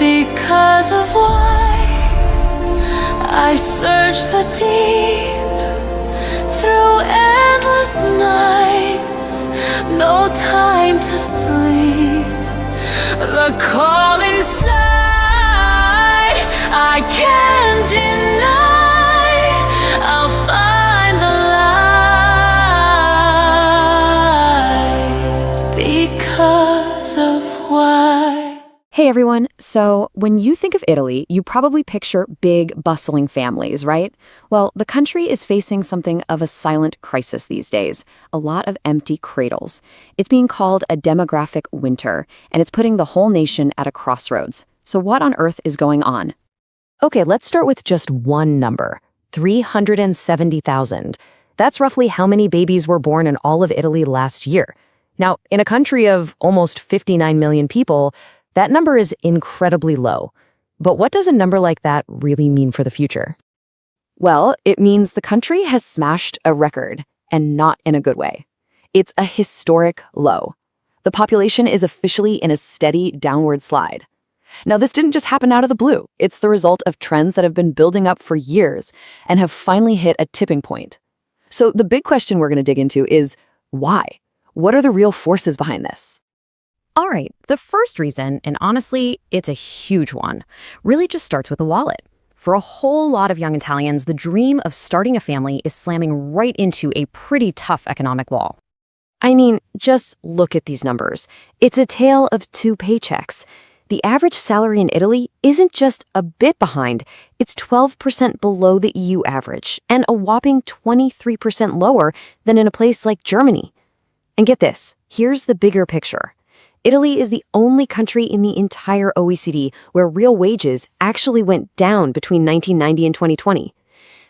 Because of why I search the deep through endless nights, no time to sleep. The call inside I can't deny. I'll find the light because of why. Hey everyone, so when you think of Italy, you probably picture big, bustling families, right? Well, the country is facing something of a silent crisis these days, a lot of empty cradles. It's being called a demographic winter, and it's putting the whole nation at a crossroads. So what on earth is going on? Okay, let's start with just one number, 370,000. That's roughly how many babies were born in all of Italy last year. Now, in a country of almost 59 million people, that number is incredibly low. But what does a number like that really mean for the future? Well, it means the country has smashed a record, and not in a good way. It's a historic low. The population is officially in a steady downward slide. Now, this didn't just happen out of the blue. It's the result of trends that have been building up for years and have finally hit a tipping point. So the big question we're going to dig into is why? What are the real forces behind this? All right, the first reason, and honestly, it's a huge one, really just starts with the wallet. For a whole lot of young Italians, the dream of starting a family is slamming right into a pretty tough economic wall. I mean, just look at these numbers. It's a tale of two paychecks. The average salary in Italy isn't just a bit behind, it's 12% below the EU average, and a whopping 23% lower than in a place like Germany. And get this, here's the bigger picture. Italy is the only country in the entire OECD where real wages actually went down between 1990 and 2020.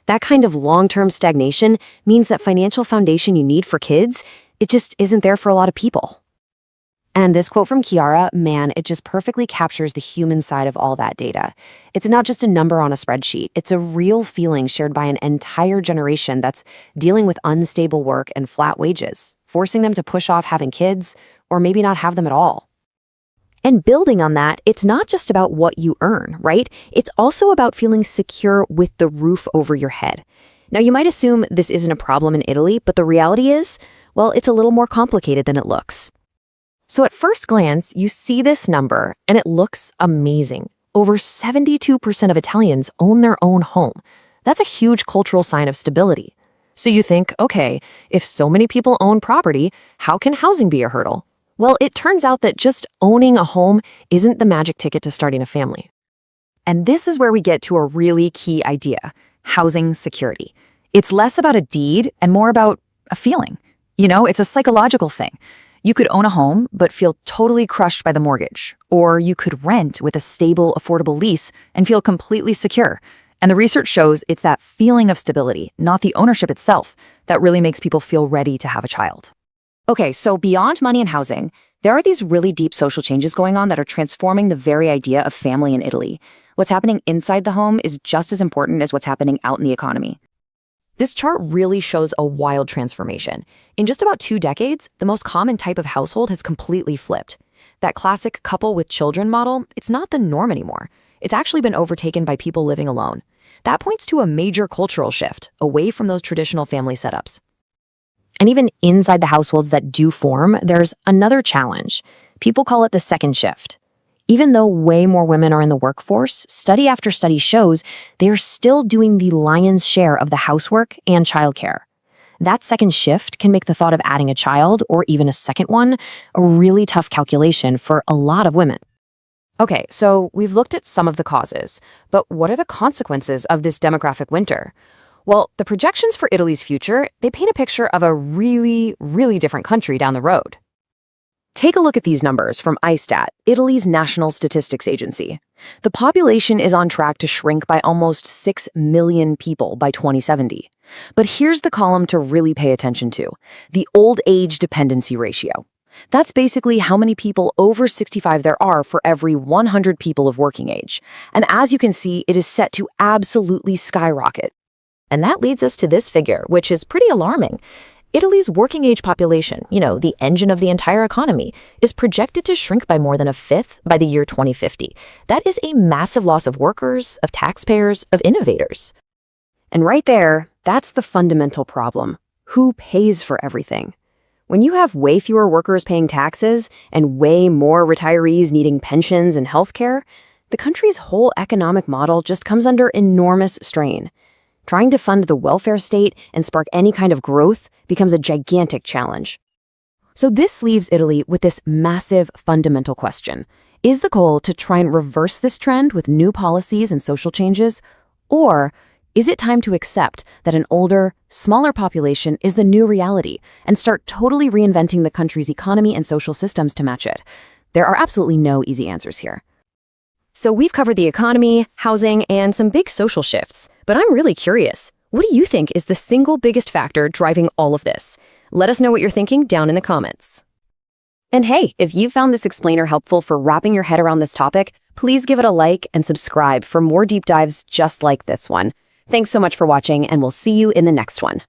That kind of long-term stagnation means that financial foundation you need for kids, it just isn't there for a lot of people. And this quote from Chiara, man, it just perfectly captures the human side of all that data. It's not just a number on a spreadsheet. It's a real feeling shared by an entire generation that's dealing with unstable work and flat wages, forcing them to push off having kids, or maybe not have them at all. And building on that, it's not just about what you earn, right? It's also about feeling secure with the roof over your head. Now, you might assume this isn't a problem in Italy, but the reality is, well, it's a little more complicated than it looks. So at first glance, you see this number, and it looks amazing. Over 72% of Italians own their own home. That's a huge cultural sign of stability. So you think, okay, if so many people own property, how can housing be a hurdle? Well, it turns out that just owning a home isn't the magic ticket to starting a family. And this is where we get to a really key idea, housing security. It's less about a deed and more about a feeling. You know, it's a psychological thing. You could own a home, but feel totally crushed by the mortgage. Or you could rent with a stable, affordable lease and feel completely secure. And the research shows it's that feeling of stability, not the ownership itself, that really makes people feel ready to have a child. Okay, so beyond money and housing, there are these really deep social changes going on that are transforming the very idea of family in Italy. What's happening inside the home is just as important as what's happening out in the economy. This chart really shows a wild transformation. In just about 2 decades, the most common type of household has completely flipped. That classic couple with children model, it's not the norm anymore. It's actually been overtaken by people living alone. That points to a major cultural shift away from those traditional family setups. And even inside the households that do form, there's another challenge. People call it the second shift. Even though way more women are in the workforce, study after study shows they are still doing the lion's share of the housework and childcare. That second shift can make the thought of adding a child, or even a second one, a really tough calculation for a lot of women. Okay, so we've looked at some of the causes, but what are the consequences of this demographic winter? Well, the projections for Italy's future, they paint a picture of a really, really different country down the road. Take a look at these numbers from ISTAT, Italy's national statistics agency. The population is on track to shrink by almost 6 million people by 2070. But here's the column to really pay attention to, the old age dependency ratio. That's basically how many people over 65 there are for every 100 people of working age. And as you can see, it is set to absolutely skyrocket. And that leads us to this figure, which is pretty alarming. Italy's working-age population, the engine of the entire economy, is projected to shrink by more than a fifth by the year 2050. That is a massive loss of workers, of taxpayers, of innovators. And right there, that's the fundamental problem. Who pays for everything? When you have way fewer workers paying taxes and way more retirees needing pensions and healthcare, the country's whole economic model just comes under enormous strain. Trying to fund the welfare state and spark any kind of growth becomes a gigantic challenge. So this leaves Italy with this massive fundamental question. Is the goal to try and reverse this trend with new policies and social changes? Or is it time to accept that an older, smaller population is the new reality and start totally reinventing the country's economy and social systems to match it? There are absolutely no easy answers here. So we've covered the economy, housing, and some big social shifts. But I'm really curious. What do you think is the single biggest factor driving all of this? Let us know what you're thinking down in the comments. And hey, if you found this explainer helpful for wrapping your head around this topic, please give it a like and subscribe for more deep dives just like this one. Thanks so much for watching, and we'll see you in the next one.